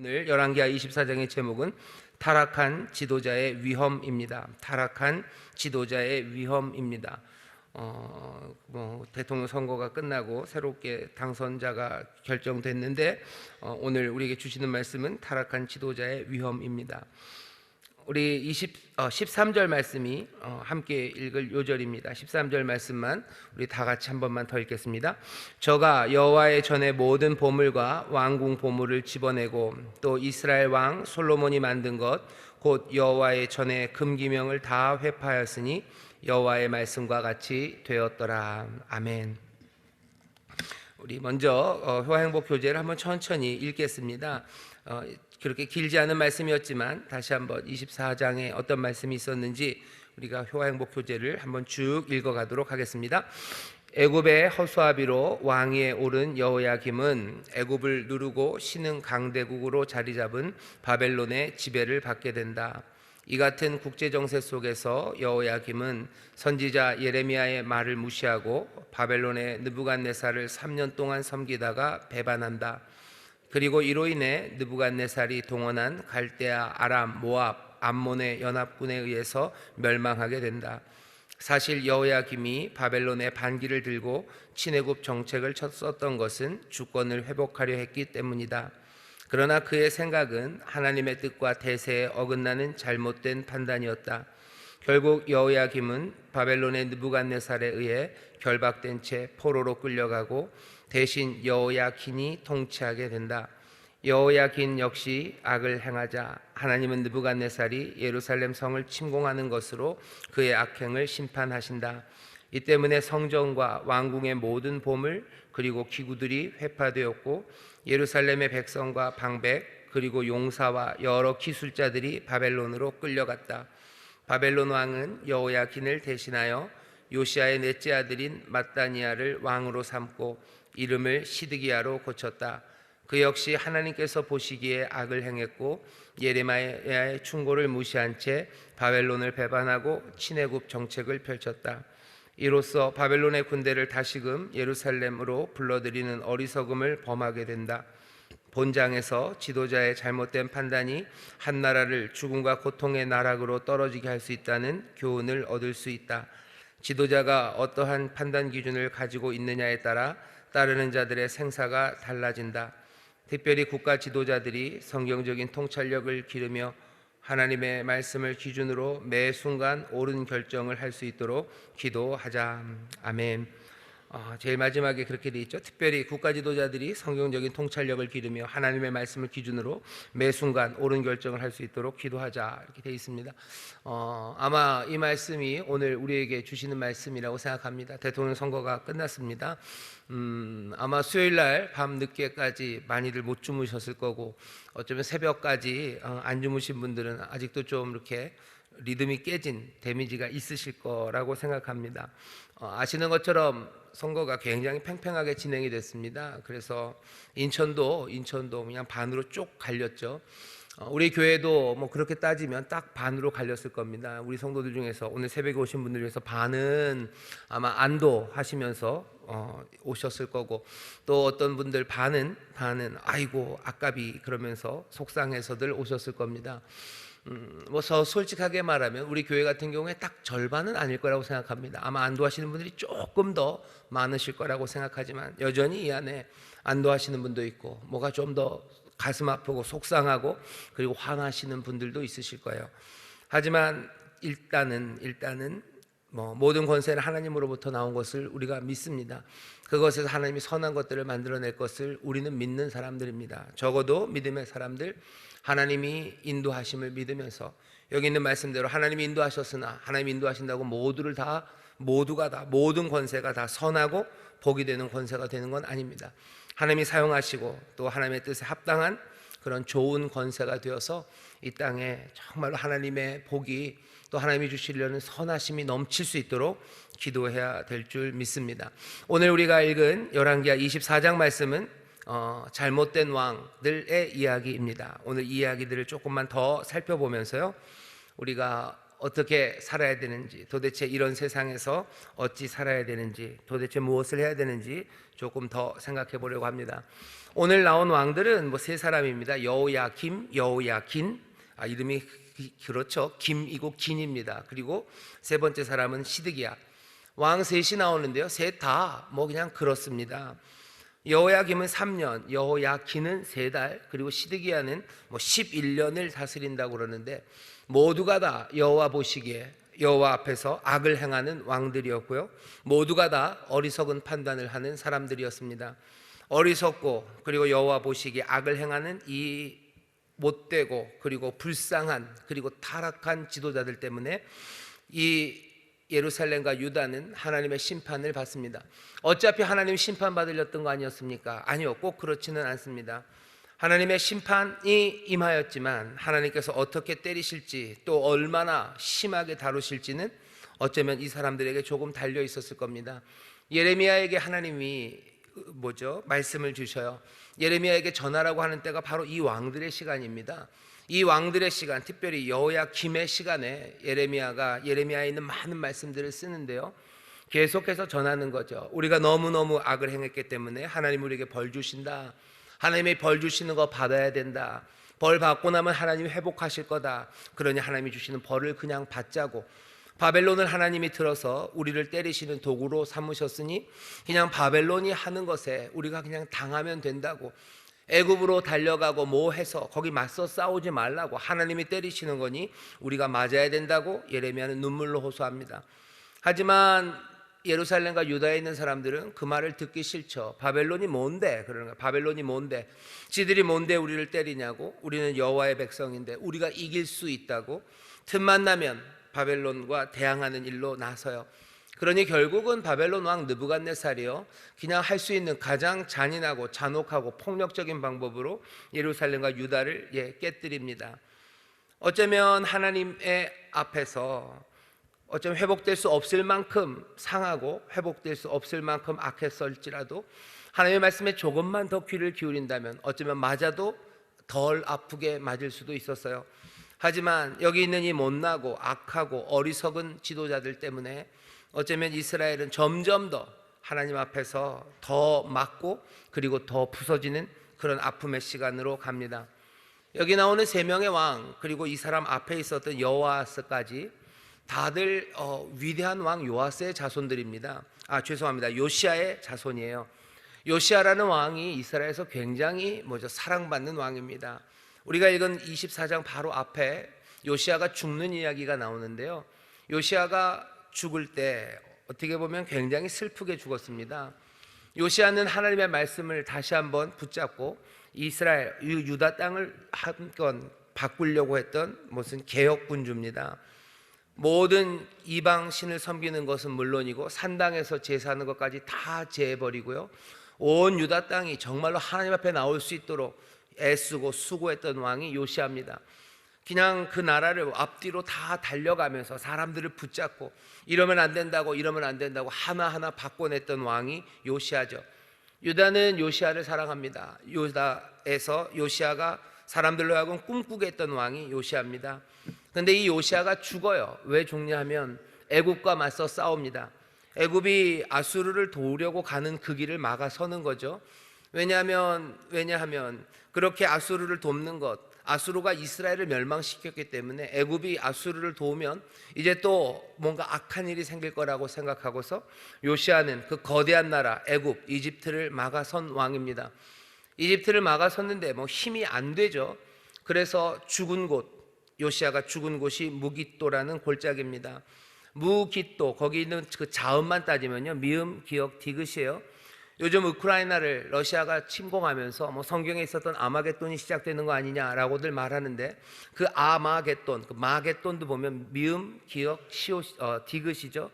오늘 열왕기하 24장의 제목은 타락한 지도자의 위험입니다. 타락한 지도자의 위험입니다. 대통령 선거가 끝나고 새롭게 당선자가 결정됐는데 오늘 우리에게 주시는 말씀은 타락한 지도자의 위험입니다. 우리 13절 말씀이 함께 읽을 요절입니다. 13절 말씀만 우리 다 같이 한 번만 더 읽겠습니다. 저가 여호와의 전에 모든 보물과 왕궁 보물을 집어내고 또 이스라엘 왕 솔로몬이 만든 것 곧 여호와의 전에 금기명을 다 회파하였으니 여호와의 말씀과 같이 되었더라. 아멘. 우리 먼저 효화행복 교제를 한번 천천히 읽겠습니다. 그렇게 길지 않은 말씀이었지만 다시 한번 24장에 어떤 말씀이 있었는지 우리가 효화행복 교제를 한번 쭉 읽어가도록 하겠습니다. 애굽의 허수아비로 왕위에 오른 여호야김은 애굽을 누르고 신흥 강대국으로 자리 잡은 바벨론의 지배를 받게 된다. 이 같은 국제정세 속에서 여호야김은 선지자 예레미야의 말을 무시하고 바벨론의 느부갓네살을 3년 동안 섬기다가 배반한다. 그리고 이로 인해 느부갓네살이 동원한 갈대아, 아람, 모압, 암몬의 연합군에 의해서 멸망하게 된다. 사실 여호야김이 바벨론의 반기를 들고 친애굽 정책을 썼던 것은 주권을 회복하려 했기 때문이다. 그러나 그의 생각은 하나님의 뜻과 대세에 어긋나는 잘못된 판단이었다. 결국 여호야김은 바벨론의 느부갓네살에 의해 결박된 채 포로로 끌려가고 대신 여호야킨이 통치하게 된다. 여호야킨 역시 악을 행하자 하나님은 느부갓네살이 예루살렘 성을 침공하는 것으로 그의 악행을 심판하신다. 이 때문에 성전과 왕궁의 모든 보물 그리고 기구들이 회파되었고 예루살렘의 백성과 방백 그리고 용사와 여러 기술자들이 바벨론으로 끌려갔다. 바벨론 왕은 여호야킨을 대신하여 요시아의 넷째 아들인 matthaniah를 왕으로 삼고 이름을 시드기야로 고쳤다. 그 역시 하나님께서 보시기에 악을 행했고 예레미야의 충고를 무시한 채 바벨론을 배반하고 친애굽 정책을 펼쳤다. 이로써 바벨론의 군대를 다시금 예루살렘으로 불러들이는 어리석음을 범하게 된다. 본장에서 지도자의 잘못된 판단이 한 나라를 죽음과 고통의 나락으로 떨어지게 할 수 있다는 교훈을 얻을 수 있다. 지도자가 어떠한 판단 기준을 가지고 있느냐에 따라 따르는 자들의 생사가 달라진다. 특별히 국가 지도자들이 성경적인 통찰력을 기르며 하나님의 말씀을 기준으로 매 순간 옳은 결정을 할 수 있도록 기도하자. 아멘. 제일 마지막에 그렇게 돼 있죠. 특별히 국가 지도자들이 성경적인 통찰력을 기르며 하나님의 말씀을 기준으로 매 순간 옳은 결정을 할 수 있도록 기도하자 이렇게 돼 있습니다. 아마 이 말씀이 오늘 우리에게 주시는 말씀이라고 생각합니다. 대통령 선거가 끝났습니다. 아마 수요일 날 밤 늦게까지 많이들 못 주무셨을 거고 어쩌면 새벽까지 안 주무신 분들은 아직도 좀 이렇게 리듬이 깨진 데미지가 있으실 거라고 생각합니다. 아시는 것처럼 선거가 굉장히 팽팽하게 진행이 됐습니다. 그래서 인천도 그냥 반으로 쭉 갈렸죠. 우리 교회도 뭐 그렇게 따지면 딱 반으로 갈렸을 겁니다. 우리 성도들 중에서 오늘 새벽에 오신 분들 중에서 반은 아마 안도하시면서 오셨을 거고 또 어떤 분들 반은 아이고 아깝이 그러면서 속상해서들 오셨을 겁니다. 솔직하게 말하면 우리 교회 같은 경우에 딱 절반은 아닐 거라고 생각합니다. 아마 안도하시는 분들이 조금 더 많으실 거라고 생각하지만 여전히 이 안에 안도하시는 분도 있고 뭐가 좀 더 가슴 아프고 속상하고 그리고 화나시는 분들도 있으실 거예요. 하지만 일단은 모든 권세는 하나님으로부터 나온 것을 우리가 믿습니다. 그것에서 하나님이 선한 것들을 만들어낼 것을 우리는 믿는 사람들입니다. 적어도 믿음의 사람들, 하나님이 인도하심을 믿으면서 여기 있는 말씀대로 하나님이 인도하셨으나 하나님이 인도하신다고 모두가 다 모든 권세가 다 선하고 복이 되는 권세가 되는 건 아닙니다. 하나님이 사용하시고 또 하나님의 뜻에 합당한 그런 좋은 권세가 되어서 이 땅에 정말로 하나님의 복이 또 하나님이 주시려는 선하심이 넘칠 수 있도록 기도해야 될 줄 믿습니다. 오늘 우리가 읽은 열왕기하 24장 말씀은 잘못된 왕들의 이야기입니다. 오늘 이 이야기들을 조금만 더 살펴보면서요 우리가 어떻게 살아야 되는지, 도대체 이런 세상에서 어찌 살아야 되는지, 도대체 무엇을 해야 되는지 조금 더 생각해 보려고 합니다. 오늘 나온 왕들은 뭐 세 사람입니다. 여호야김, 여호야긴, 이름이 그렇죠. 김이고 긴입니다. 그리고 세 번째 사람은 시드기야. 왕 셋이 나오는데요. 셋 다 뭐 그냥 그렇습니다. 여호야김은 3년, 여호야긴은 3달, 그리고 시드기야는 뭐 11년을 다스린다고 그러는데 모두가 다 여호와 보시기에 여호와 앞에서 악을 행하는 왕들이었고요. 모두가 다 어리석은 판단을 하는 사람들이었습니다. 어리석고 그리고 여호와 보시기에 악을 행하는 이 못되고 그리고 불쌍한 그리고 타락한 지도자들 때문에 이 예루살렘과 유다는 하나님의 심판을 받습니다. 어차피 하나님 심판받으렸던 거 아니었습니까? 아니요, 꼭 그렇지는 않습니다. 하나님의 심판이 임하였지만 하나님께서 어떻게 때리실지 또 얼마나 심하게 다루실지는 어쩌면 이 사람들에게 조금 달려 있었을 겁니다. 예레미야에게 하나님이 말씀을 주셔요. 예레미야에게 전하라고 하는 때가 바로 이 왕들의 시간입니다. 이 왕들의 시간, 특별히 여호야김의 시간에 예레미야에 있는 많은 말씀들을 쓰는데요. 계속해서 전하는 거죠. 우리가 너무너무 악을 행했기 때문에 하나님 우리에게 벌 주신다. 하나님이 벌 주시는 거 받아야 된다. 벌 받고 나면 하나님이 회복하실 거다. 그러니 하나님이 주시는 벌을 그냥 받자고. 바벨론을 하나님이 들어서 우리를 때리시는 도구로 삼으셨으니 그냥 바벨론이 하는 것에 우리가 그냥 당하면 된다고. 애굽으로 달려가고 뭐 해서 거기 맞서 싸우지 말라고. 하나님이 때리시는 거니 우리가 맞아야 된다고 예레미야는 눈물로 호소합니다. 하지만 예루살렘과 유다에 있는 사람들은 그 말을 듣기 싫죠. 바벨론이 뭔데? 그러는 거야. 바벨론이 뭔데? 지들이 뭔데 우리를 때리냐고. 우리는 여호와의 백성인데 우리가 이길 수 있다고. 틈만 나면 바벨론과 대항하는 일로 나서요. 그러니 결국은 바벨론 왕 느부갓네살이요, 그냥 할 수 있는 가장 잔인하고 잔혹하고 폭력적인 방법으로 예루살렘과 유다를 깨뜨립니다. 어쩌면 하나님의 앞에서 어쩌면 회복될 수 없을 만큼 상하고 회복될 수 없을 만큼 악했을지라도 하나님의 말씀에 조금만 더 귀를 기울인다면 어쩌면 맞아도 덜 아프게 맞을 수도 있었어요. 하지만 여기 있는 이 못나고 악하고 어리석은 지도자들 때문에 어쩌면 이스라엘은 점점 더 하나님 앞에서 더 맞고 그리고 더 부서지는 그런 아픔의 시간으로 갑니다. 여기 나오는 3명의 왕 그리고 이 사람 앞에 있었던 여호아스까지 다들 위대한 왕 요아스의 자손들입니다. 죄송합니다. 요시아의 자손이에요. 요시아라는 왕이 이스라엘에서 굉장히 사랑받는 왕입니다. 우리가 읽은 24장 바로 앞에 요시아가 죽는 이야기가 나오는데요. 요시아가 죽을 때 어떻게 보면 굉장히 슬프게 죽었습니다. 요시아는 하나님의 말씀을 다시 한번 붙잡고 이스라엘, 유다 땅을 한건 바꾸려고 했던 무슨 개혁군주입니다. 모든 이방 신을 섬기는 것은 물론이고 산당에서 제사하는 것까지 다 제해버리고요, 온 유다 땅이 정말로 하나님 앞에 나올 수 있도록 애쓰고 수고했던 왕이 요시아입니다. 그냥 그 나라를 앞뒤로 다 달려가면서 사람들을 붙잡고 이러면 안 된다고 하나하나 바꿔냈던 왕이 요시아죠. 유다는 요시아를 사랑합니다. 유다에서 요시아가 사람들로 하여금 꿈꾸게 했던 왕이 요시아입니다. 그런데 이 요시아가 죽어요. 왜 죽냐면 애굽과 맞서 싸웁니다. 애굽이 아수르를 도우려고 가는 그 길을 막아서는 거죠. 왜냐하면 그렇게 아수르를 돕는 것, 아수르가 이스라엘을 멸망시켰기 때문에 애굽이 아수르를 도우면 이제 또 뭔가 악한 일이 생길 거라고 생각하고서 요시아는 그 거대한 나라 애굽, 이집트를 막아선 왕입니다. 이집트를 막아섰는데 힘이 안 되죠. 그래서 요시아가 죽은 곳이 무깃도라는 골짜기입니다. 무깃도, 거기 있는 그 자음만 따지면요, 미음, 기역, 디귿이에요. 요즘 우크라이나를 러시아가 침공하면서 성경에 있었던 아마겟돈이 시작되는 거 아니냐라고들 말하는데, 그 아마겟돈, 그 마겟돈도 보면 미음, 기역, 디귿이죠.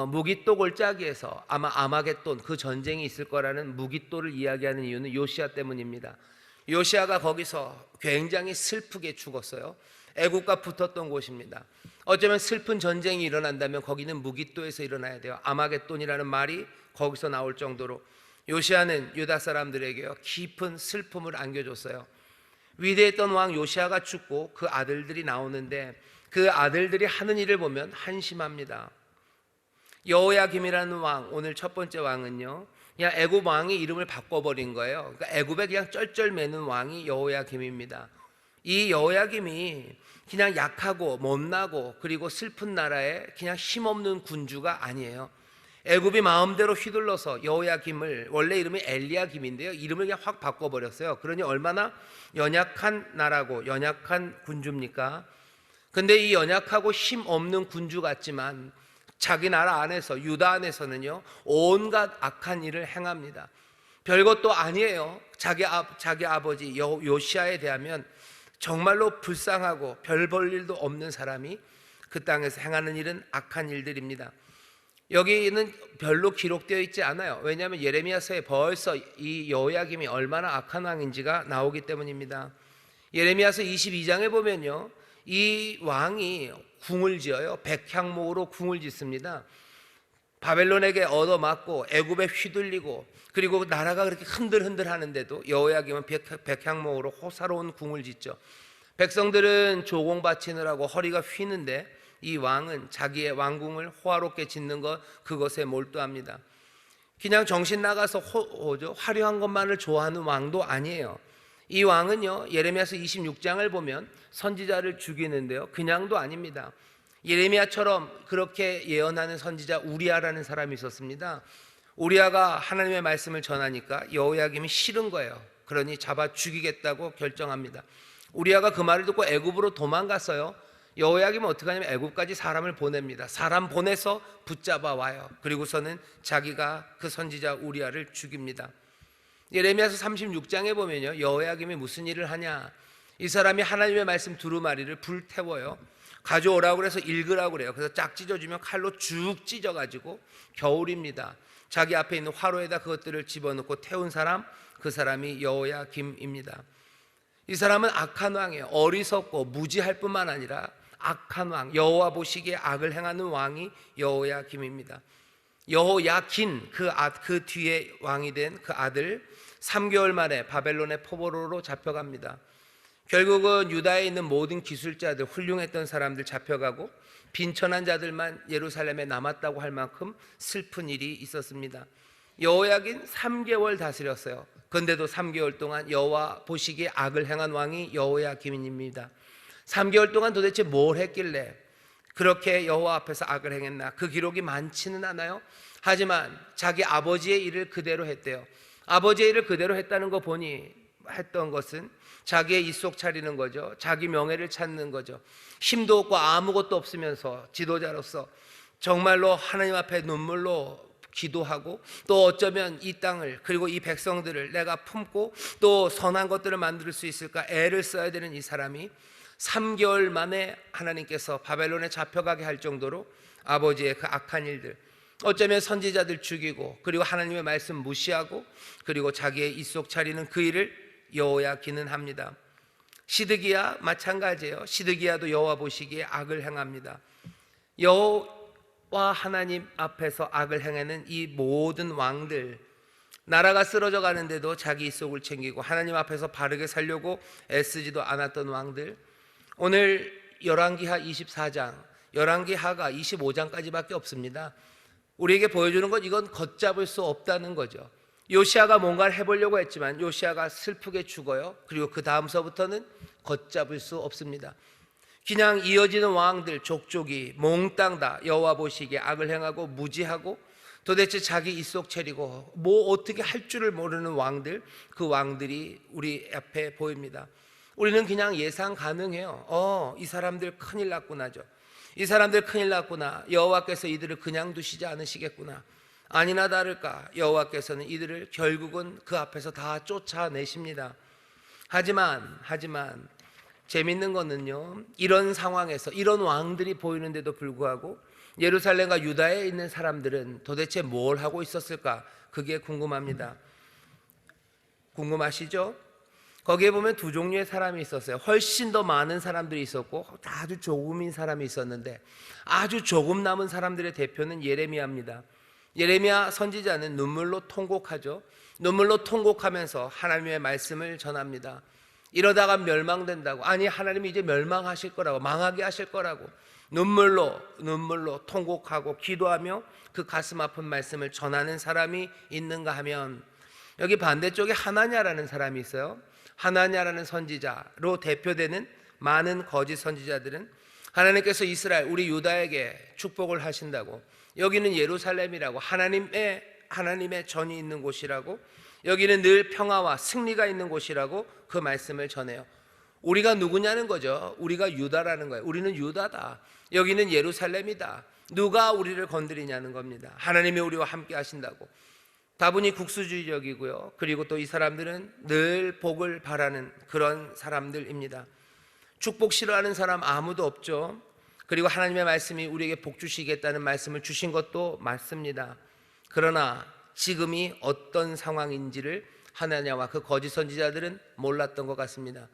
무깃도 골짜기에서 아마 아마겟돈, 그 전쟁이 있을 거라는 무깃도를 이야기하는 이유는 요시아 때문입니다. 요시아가 거기서 굉장히 슬프게 죽었어요. 애국과 붙었던 곳입니다. 어쩌면 슬픈 전쟁이 일어난다면 거기는 무깃도에서 일어나야 돼요. 아마겟돈이라는 말이 거기서 나올 정도로 요시아는 유다 사람들에게요, 깊은 슬픔을 안겨줬어요. 위대했던 왕 요시아가 죽고 그 아들들이 나오는데 그 아들들이 하는 일을 보면 한심합니다. 여호야김이라는 왕, 오늘 첫 번째 왕은요, 그냥 애굽 왕이 이름을 바꿔버린 거예요. 그러니까 애굽에 그냥 쩔쩔매는 왕이 여호야김입니다. 이 여호야김이 그냥 약하고 못나고 그리고 슬픈 나라에 그냥 힘없는 군주가 아니에요. 애굽이 마음대로 휘둘러서 여호야김을, 원래 이름이 엘리야김인데요, 이름을 그냥 확 바꿔버렸어요. 그러니 얼마나 연약한 나라고 연약한 군주입니까? 근데 이 연약하고 힘없는 군주 같지만 자기 나라 안에서, 유다 안에서는요, 온갖 악한 일을 행합니다. 별것도 아니에요. 자기 아버지 요시아에 대하면 정말로 불쌍하고 별 볼 일도 없는 사람이 그 땅에서 행하는 일은 악한 일들입니다. 여기는 별로 기록되어 있지 않아요. 왜냐하면 예레미야서에 벌써 이 여호야김이 얼마나 악한 왕인지가 나오기 때문입니다. 예레미야서 22장에 보면요, 이 왕이 궁을 지어요. 백향목으로 궁을 짓습니다. 바벨론에게 얻어맞고 애굽에 휘둘리고 그리고 나라가 그렇게 흔들흔들 하는데도 여호야김은 백향목으로 호사로운 궁을 짓죠. 백성들은 조공 바치느라고 허리가 휘는데 이 왕은 자기의 왕궁을 호화롭게 짓는 것, 그것에 몰두합니다. 그냥 정신 나가서 화려한 것만을 좋아하는 왕도 아니에요. 이 왕은요, 예레미야서 26장을 보면 선지자를 죽이는데요, 그냥도 아닙니다. 예레미야처럼 그렇게 예언하는 선지자 우리아라는 사람이 있었습니다. 우리아가 하나님의 말씀을 전하니까 여호야김이 싫은 거예요. 그러니 잡아 죽이겠다고 결정합니다. 우리아가 그 말을 듣고 애굽으로 도망갔어요. 여호야김은 어떻게 하냐면 애굽까지 사람을 보냅니다. 사람 보내서 붙잡아 와요. 그리고서는 자기가 그 선지자 우리아를 죽입니다. 예레미야서 36장에 보면요, 여호야김이 무슨 일을 하냐, 이 사람이 하나님의 말씀 두루마리를 불태워요. 가져오라고 그래서 읽으라고 그래요. 그래서 짝 찢어주면 칼로 쭉 찢어가지고, 겨울입니다, 자기 앞에 있는 화로에다 그것들을 집어넣고 태운 사람, 그 사람이 여호야김입니다. 이 사람은 악한 왕이에요. 어리석고 무지할 뿐만 아니라 악한 왕, 여호와 보시기에 악을 행하는 왕이 여호야김입니다. 여호야긴, 그 뒤에 왕이 된 그 아들, 3개월 만에 바벨론의 포로로 잡혀갑니다. 결국은 유다에 있는 모든 기술자들, 훌륭했던 사람들 잡혀가고 빈천한 자들만 예루살렘에 남았다고 할 만큼 슬픈 일이 있었습니다. 여호야긴 3개월 다스렸어요. 그런데도 3개월 동안 여호와 보시기에 악을 행한 왕이 여호야김입니다. 3개월 동안 도대체 뭘 했길래 그렇게 여호와 앞에서 악을 행했나? 그 기록이 많지는 않아요. 하지만 자기 아버지의 일을 그대로 했대요. 아버지의 일을 그대로 했다는 거 보니 했던 것은 자기의 입속 차리는 거죠. 자기 명예를 찾는 거죠. 힘도 없고 아무것도 없으면서 지도자로서 정말로 하나님 앞에 눈물로 기도하고, 또 어쩌면 이 땅을 그리고 이 백성들을 내가 품고 또 선한 것들을 만들 수 있을까 애를 써야 되는 이 사람이 3개월 만에 하나님께서 바벨론에 잡혀가게 할 정도로 아버지의 그 악한 일들, 어쩌면 선지자들 죽이고 그리고 하나님의 말씀 무시하고 그리고 자기의 입속 차리는 그 일을 여호야긴은 합니다. 시드기야 마찬가지예요. 시드기야도 여호와 보시기에 악을 행합니다. 여호와 하나님 앞에서 악을 행하는 이 모든 왕들, 나라가 쓰러져 가는데도 자기 입속을 챙기고 하나님 앞에서 바르게 살려고 애쓰지도 않았던 왕들, 오늘 열왕기하 24장, 열왕기하가 25장까지밖에 없습니다. 우리에게 보여주는 건 이건 걷잡을 수 없다는 거죠. 요시아가 뭔가를 해보려고 했지만 요시아가 슬프게 죽어요. 그리고 그 다음서부터는 걷잡을 수 없습니다. 그냥 이어지는 왕들 족족이 몽땅 다 여호와 보시기에 악을 행하고 무지하고 도대체 자기 입속 차리고 뭐 어떻게 할 줄을 모르는 왕들, 그 왕들이 우리 앞에 보입니다. 우리는 그냥 예상 가능해요. 이 사람들 큰일 났구나죠. 이 사람들 큰일 났구나. 여호와께서 이들을 그냥 두시지 않으시겠구나. 아니나 다를까 여호와께서는 이들을 결국은 그 앞에서 다 쫓아내십니다. 하지만 재밌는 거는요, 이런 상황에서 이런 왕들이 보이는데도 불구하고 예루살렘과 유다에 있는 사람들은 도대체 뭘 하고 있었을까? 그게 궁금합니다. 궁금하시죠? 거기에 보면 두 종류의 사람이 있었어요. 훨씬 더 많은 사람들이 있었고 아주 조금인 사람이 있었는데, 아주 조금 남은 사람들의 대표는 예레미야입니다. 예레미야 선지자는 눈물로 통곡하죠. 눈물로 통곡하면서 하나님의 말씀을 전합니다. 이러다가 멸망된다고, 아니 하나님이 이제 멸망하실 거라고, 망하게 하실 거라고 눈물로 통곡하고 기도하며 그 가슴 아픈 말씀을 전하는 사람이 있는가 하면, 여기 반대쪽에 하나냐라는 사람이 있어요. 하나냐라는 선지자로 대표되는 많은 거짓 선지자들은 하나님께서 이스라엘, 우리 유다에게 축복을 하신다고, 여기는 예루살렘이라고, 하나님의 전이 있는 곳이라고, 여기는 늘 평화와 승리가 있는 곳이라고 그 말씀을 전해요. 우리가 누구냐는 거죠. 우리가 유다라는 거예요. 우리는 유다다. 여기는 예루살렘이다. 누가 우리를 건드리냐는 겁니다. 하나님이 우리와 함께 하신다고. 다분히 국수주의적이고요. 그리고 또 이 사람들은 늘 복을 바라는 그런 사람들입니다. 축복 싫어하는 사람 아무도 없죠. 그리고 하나님의 말씀이 우리에게 복 주시겠다는 말씀을 주신 것도 맞습니다. 그러나 지금이 어떤 상황인지를 하나냐와 그 거짓 선지자들은 몰랐던 것 같습니다.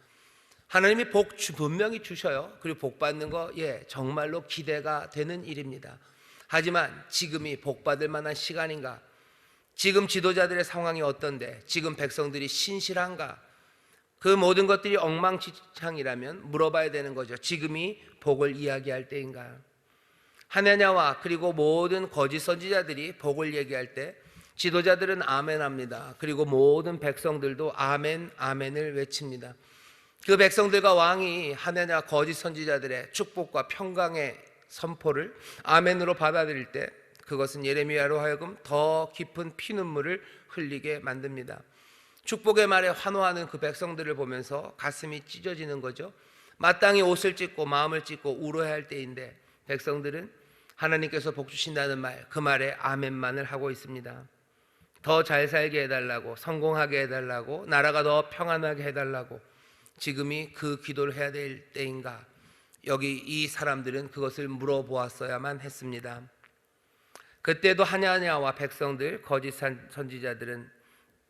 하나님이 복 분명히 주셔요. 그리고 복 받는 거 정말로 기대가 되는 일입니다. 하지만 지금이 복 받을 만한 시간인가? 지금 지도자들의 상황이 어떤데? 지금 백성들이 신실한가? 그 모든 것들이 엉망진창이라면 물어봐야 되는 거죠. 지금이 복을 이야기할 때인가? 하나냐와 그리고 모든 거짓 선지자들이 복을 얘기할 때 지도자들은 아멘합니다. 그리고 모든 백성들도 아멘, 아멘을 외칩니다. 그 백성들과 왕이 하나냐 거짓 선지자들의 축복과 평강의 선포를 아멘으로 받아들일 때 그것은 예레미야로 하여금 더 깊은 피눈물을 흘리게 만듭니다. 축복의 말에 환호하는 그 백성들을 보면서 가슴이 찢어지는 거죠. 마땅히 옷을 찢고 마음을 찢고 울어야 할 때인데 백성들은 하나님께서 복 주신다는 말, 그 말에 아멘만을 하고 있습니다. 더 잘 살게 해달라고, 성공하게 해달라고, 나라가 더 평안하게 해달라고, 지금이 그 기도를 해야 될 때인가? 여기 이 사람들은 그것을 물어보았어야만 했습니다. 그때도 하나냐와 백성들, 거짓 선지자들은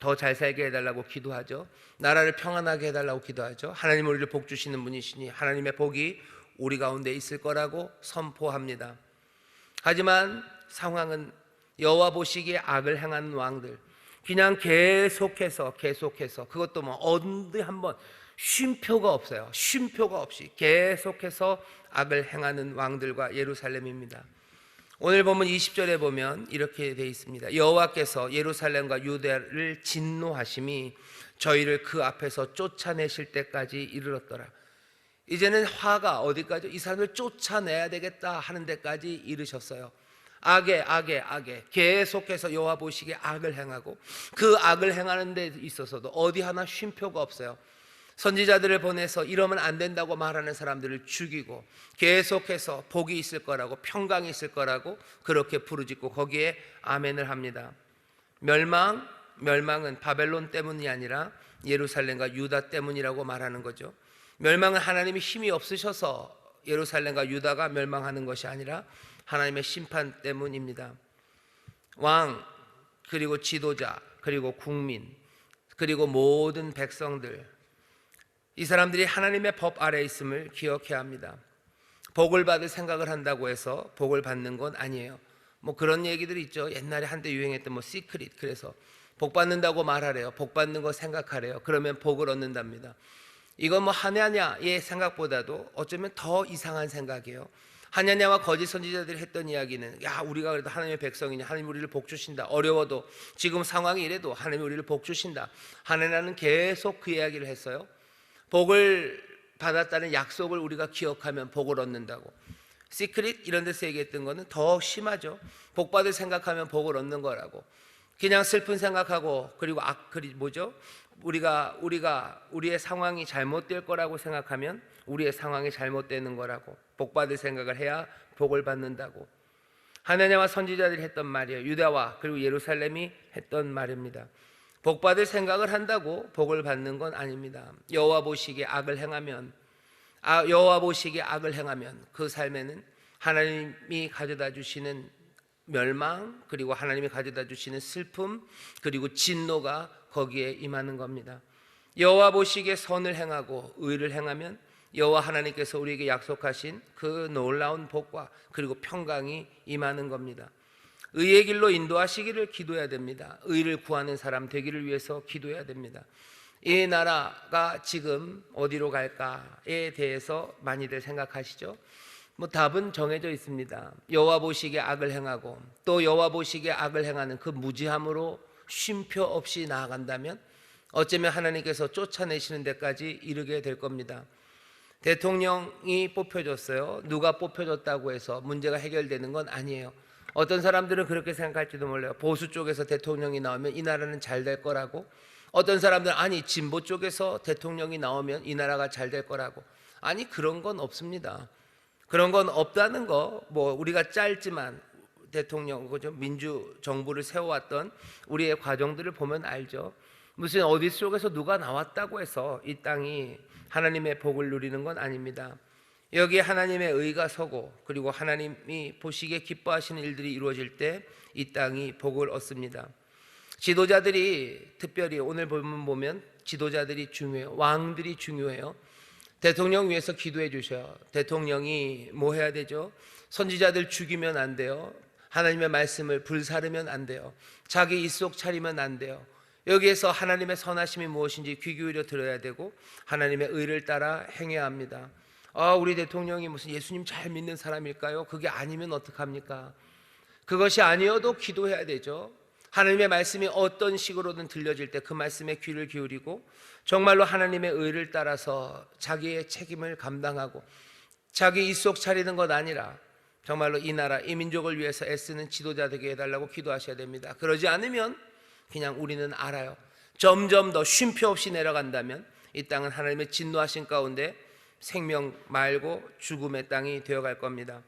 더 잘 살게 해달라고 기도하죠. 나라를 평안하게 해달라고 기도하죠. 하나님 우리를 복 주시는 분이시니 하나님의 복이 우리 가운데 있을 거라고 선포합니다. 하지만 상황은 여호와 보시기에 악을 행하는 왕들, 그냥 계속해서 그것도 뭐 어디 한번 쉼표가 없어요. 쉼표가 없이 계속해서 악을 행하는 왕들과 예루살렘입니다. 오늘 본문 20절에 보면 이렇게 되어 있습니다. 여호와께서 예루살렘과 유다를 진노하심이 저희를 그 앞에서 쫓아내실 때까지 이르렀더라. 이제는 화가 어디까지? 이 사람을 쫓아내야 되겠다 하는 데까지 이르셨어요. 악에 계속해서 여호와 보시기에 악을 행하고 그 악을 행하는 데 있어서도 어디 하나 쉼표가 없어요. 선지자들을 보내서 이러면 안 된다고 말하는 사람들을 죽이고 계속해서 복이 있을 거라고, 평강이 있을 거라고 그렇게 부르짖고 거기에 아멘을 합니다. 멸망은 바벨론 때문이 아니라 예루살렘과 유다 때문이라고 말하는 거죠. 멸망은 하나님이 힘이 없으셔서 예루살렘과 유다가 멸망하는 것이 아니라 하나님의 심판 때문입니다. 왕, 그리고 지도자, 그리고 국민, 그리고 모든 백성들, 이 사람들이 하나님의 법 아래에 있음을 기억해야 합니다. 복을 받을 생각을 한다고 해서 복을 받는 건 아니에요. 뭐 그런 얘기들이 있죠. 옛날에 한때 유행했던 뭐 시크릿, 그래서 복 받는다고 말하래요. 복 받는 거 생각하래요. 그러면 복을 얻는답니다. 이건 뭐 하냐냐의 생각보다도 어쩌면 더 이상한 생각이에요. 하냐냐와 거짓 선지자들이 했던 이야기는, 야, 우리가 그래도 하나님의 백성이니 하나님 우리를 복 주신다. 어려워도 지금 상황이 이래도 하나님 우리를 복 주신다. 하나님은 계속 그 이야기를 했어요. 복을 받았다는 약속을 우리가 기억하면 복을 얻는다고. 시크릿 이런 데서 얘기했던 거는 더 심하죠. 복 받을 생각하면 복을 얻는 거라고. 그냥 슬픈 생각하고, 그리고 우리의 상황이 잘못될 거라고 생각하면 우리의 상황이 잘못되는 거라고. 복 받을 생각을 해야 복을 받는다고. 하나냐와 선지자들이 했던 말이에요. 유다와 그리고 예루살렘이 했던 말입니다. 복 받을 생각을 한다고 복을 받는 건 아닙니다. 여호와 보시기에 악을 행하면 그 삶에는 하나님이 가져다 주시는 멸망, 그리고 하나님이 가져다 주시는 슬픔, 그리고 진노가 거기에 임하는 겁니다. 여호와 보시기에 선을 행하고 의를 행하면 여호와 하나님께서 우리에게 약속하신 그 놀라운 복과 그리고 평강이 임하는 겁니다. 의의 길로 인도하시기를 기도해야 됩니다. 의를 구하는 사람 되기를 위해서 기도해야 됩니다. 이 나라가 지금 어디로 갈까에 대해서 많이들 생각하시죠? 답은 정해져 있습니다. 여호와 보시기에 악을 행하고 또 여호와 보시기에 악을 행하는 그 무지함으로 쉼표 없이 나아간다면 어쩌면 하나님께서 쫓아내시는 데까지 이르게 될 겁니다. 대통령이 뽑혀졌어요. 누가 뽑혀졌다고 해서 문제가 해결되는 건 아니에요. 어떤 사람들은 그렇게 생각할지도 몰라요. 보수 쪽에서 대통령이 나오면 이 나라는 잘 될 거라고. 어떤 사람들은 아니 진보 쪽에서 대통령이 나오면 이 나라가 잘 될 거라고. 아니 그런 건 없습니다. 그런 건 없다는 거 우리가 짧지만 대통령 그죠 민주 정부를 세워왔던 우리의 과정들을 보면 알죠. 무슨 어디 속에서 누가 나왔다고 해서 이 땅이 하나님의 복을 누리는 건 아닙니다. 여기에 하나님의 의가 서고 그리고 하나님이 보시기에 기뻐하시는 일들이 이루어질 때 이 땅이 복을 얻습니다. 지도자들이 특별히 오늘 보면 지도자들이 중요해요. 왕들이 중요해요. 대통령 위해서 기도해 주셔요. 대통령이 뭐 해야 되죠? 선지자들 죽이면 안 돼요. 하나님의 말씀을 불사르면 안 돼요. 자기 입속 차리면 안 돼요. 여기에서 하나님의 선하심이 무엇인지 귀 기울여 들어야 되고 하나님의 의를 따라 행해야 합니다. 우리 대통령이 무슨 예수님 잘 믿는 사람일까요? 그게 아니면 어떡합니까? 그것이 아니어도 기도해야 되죠. 하나님의 말씀이 어떤 식으로든 들려질 때 그 말씀에 귀를 기울이고 정말로 하나님의 의를 따라서 자기의 책임을 감당하고 자기 입속 차리는 것 아니라 정말로 이 나라 이 민족을 위해서 애쓰는 지도자 되게 해달라고 기도하셔야 됩니다. 그러지 않으면 그냥 우리는 알아요. 점점 더 쉼표 없이 내려간다면 이 땅은 하나님의 진노하신 가운데 생명 말고 죽음의 땅이 되어갈 겁니다.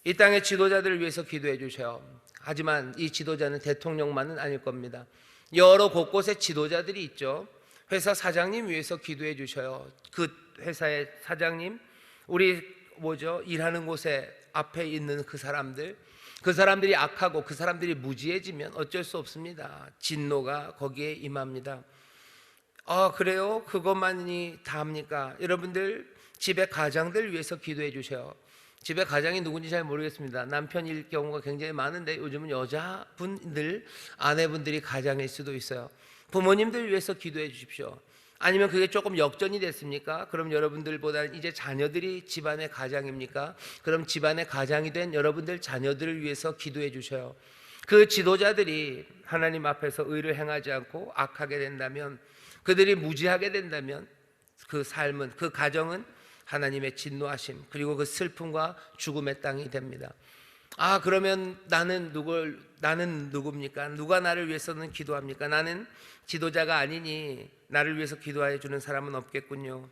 이 땅의 지도자들을 위해서 기도해 주셔요. 하지만 이 지도자는 대통령만은 아닐 겁니다. 여러 곳곳에 지도자들이 있죠. 회사 사장님 위해서 기도해 주셔요. 그 회사의 사장님, 우리 일하는 곳에 앞에 있는 그 사람들이 악하고 그 사람들이 무지해지면 어쩔 수 없습니다. 진노가 거기에 임합니다. 그래요? 그것만이 다합니까? 여러분들 집에 가장들 위해서 기도해 주셔요. 집에 가장이 누군지 잘 모르겠습니다. 남편일 경우가 굉장히 많은데 요즘은 여자분들, 아내분들이 가장일 수도 있어요. 부모님들 위해서 기도해 주십시오. 아니면 그게 조금 역전이 됐습니까? 그럼 여러분들보다는 이제 자녀들이 집안의 가장입니까? 그럼 집안의 가장이 된 여러분들 자녀들을 위해서 기도해 주셔요. 그 지도자들이 하나님 앞에서 의를 행하지 않고 악하게 된다면, 그들이 무지하게 된다면 그 삶은, 그 가정은 하나님의 진노하심 그리고 그 슬픔과 죽음의 땅이 됩니다. 그러면 나는 누굽니까? 누가 나를 위해서는 기도합니까? 나는 지도자가 아니니 나를 위해서 기도해 주는 사람은 없겠군요.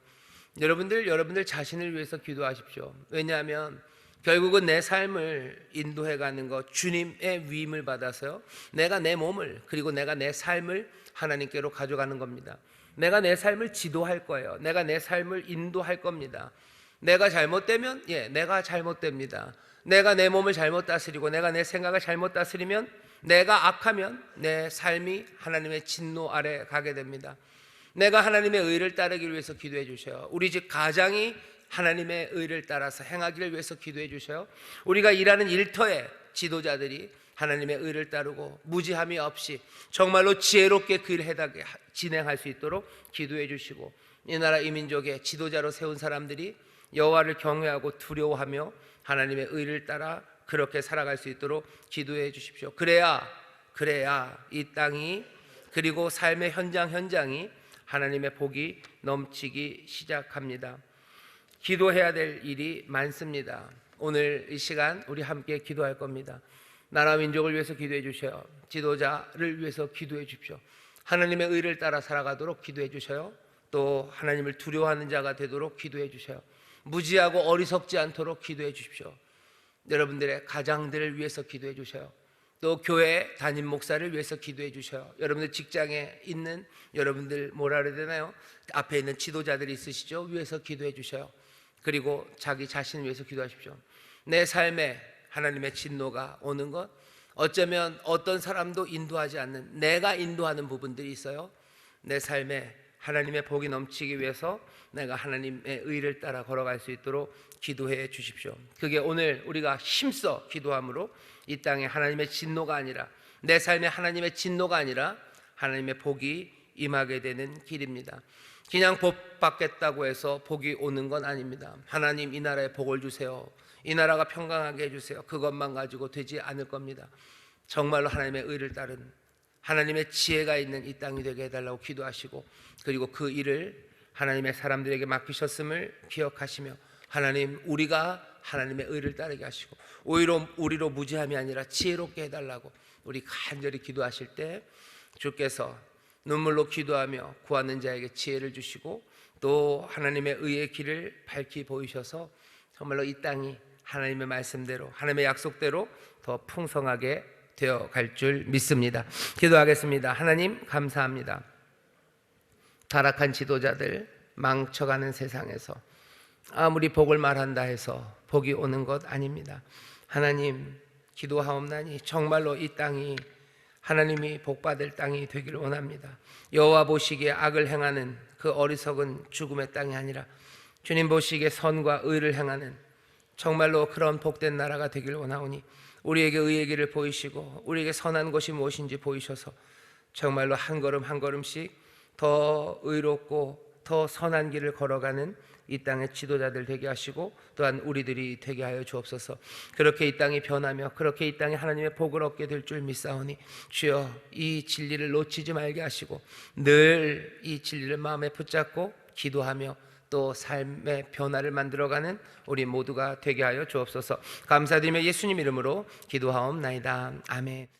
여러분들 자신을 위해서 기도하십시오. 왜냐하면 결국은 내 삶을 인도해가는 것, 주님의 위임을 받아서요, 내가 내 몸을 그리고 내가 내 삶을 하나님께로 가져가는 겁니다. 내가 내 삶을 지도할 거예요. 내가 내 삶을 인도할 겁니다. 내가 잘못되면 내가 잘못됩니다. 내가 내 몸을 잘못 다스리고 내가 내 생각을 잘못 다스리면, 내가 악하면 내 삶이 하나님의 진노 아래 가게 됩니다. 내가 하나님의 의를 따르기 위해서 기도해 주셔요. 우리 집 가장이 하나님의 의를 따라서 행하기를 위해서 기도해 주셔요. 우리가 일하는 일터에 지도자들이 하나님의 의를 따르고 무지함이 없이 정말로 지혜롭게 그 일을 진행할 수 있도록 기도해 주시고, 이 나라 이 민족의 지도자로 세운 사람들이 여호와를 경외하고 두려워하며 하나님의 의를 따라 그렇게 살아갈 수 있도록 기도해 주십시오. 그래야 이 땅이 그리고 삶의 현장이 하나님의 복이 넘치기 시작합니다. 기도해야 될 일이 많습니다. 오늘 이 시간 우리 함께 기도할 겁니다. 나라 민족을 위해서 기도해 주셔요. 지도자를 위해서 기도해 주십시오. 하나님의 의를 따라 살아가도록 기도해 주셔요. 또 하나님을 두려워하는 자가 되도록 기도해 주셔요. 무지하고 어리석지 않도록 기도해 주십시오. 여러분들의 가장들을 위해서 기도해 주셔요. 또 교회 담임 목사를 위해서 기도해 주셔요. 여러분들 직장에 있는 여러분들 뭐라 그래야 되나요? 앞에 있는 지도자들이 있으시죠? 위해서 기도해 주셔요. 그리고 자기 자신을 위해서 기도하십시오. 내 삶에 하나님의 진노가 오는 것, 어쩌면 어떤 사람도 인도하지 않는 내가 인도하는 부분들이 있어요. 내 삶에 하나님의 복이 넘치기 위해서 내가 하나님의 의를 따라 걸어갈 수 있도록 기도해 주십시오. 그게 오늘 우리가 힘써 기도함으로 이 땅에 하나님의 진노가 아니라, 내 삶에 하나님의 진노가 아니라 하나님의 복이 임하게 되는 길입니다. 그냥 복 받겠다고 해서 복이 오는 건 아닙니다. 하나님 이 나라에 복을 주세요, 이 나라가 평강하게 해주세요, 그것만 가지고 되지 않을 겁니다. 정말로 하나님의 의를 따른, 하나님의 지혜가 있는 이 땅이 되게 해달라고 기도하시고, 그리고 그 일을 하나님의 사람들에게 맡기셨음을 기억하시며, 하나님 우리가 하나님의 의를 따르게 하시고 우리로 무지함이 아니라 지혜롭게 해달라고 우리 간절히 기도하실 때 주께서 눈물로 기도하며 구하는 자에게 지혜를 주시고 또 하나님의 의의 길을 밝히 보이셔서 정말로 이 땅이 하나님의 말씀대로, 하나님의 약속대로 더 풍성하게 되어 갈 줄 믿습니다. 기도하겠습니다. 하나님 감사합니다. 타락한 지도자들, 망쳐가는 세상에서 아무리 복을 말한다 해서 복이 오는 것 아닙니다. 하나님 기도하옵나니 정말로 이 땅이 하나님이 복받을 땅이 되기를 원합니다. 여호와 보시기에 악을 행하는 그 어리석은 죽음의 땅이 아니라 주님 보시기에 선과 의를 행하는 정말로 그런 복된 나라가 되기를 원하오니 우리에게 의의 길을 보이시고 우리에게 선한 것이 무엇인지 보이셔서 정말로 한 걸음 한 걸음씩 더 의롭고 더 선한 길을 걸어가는 이 땅의 지도자들 되게 하시고 또한 우리들이 되게 하여 주옵소서. 그렇게 이 땅이 변하며 그렇게 이 땅에 하나님의 복을 얻게 될 줄 믿사오니 주여 이 진리를 놓치지 말게 하시고 늘 이 진리를 마음에 붙잡고 기도하며 또 삶의 변화를 만들어가는 우리 모두가 되게 하여 주옵소서. 감사드리며 예수님 이름으로 기도하옵나이다. 아멘.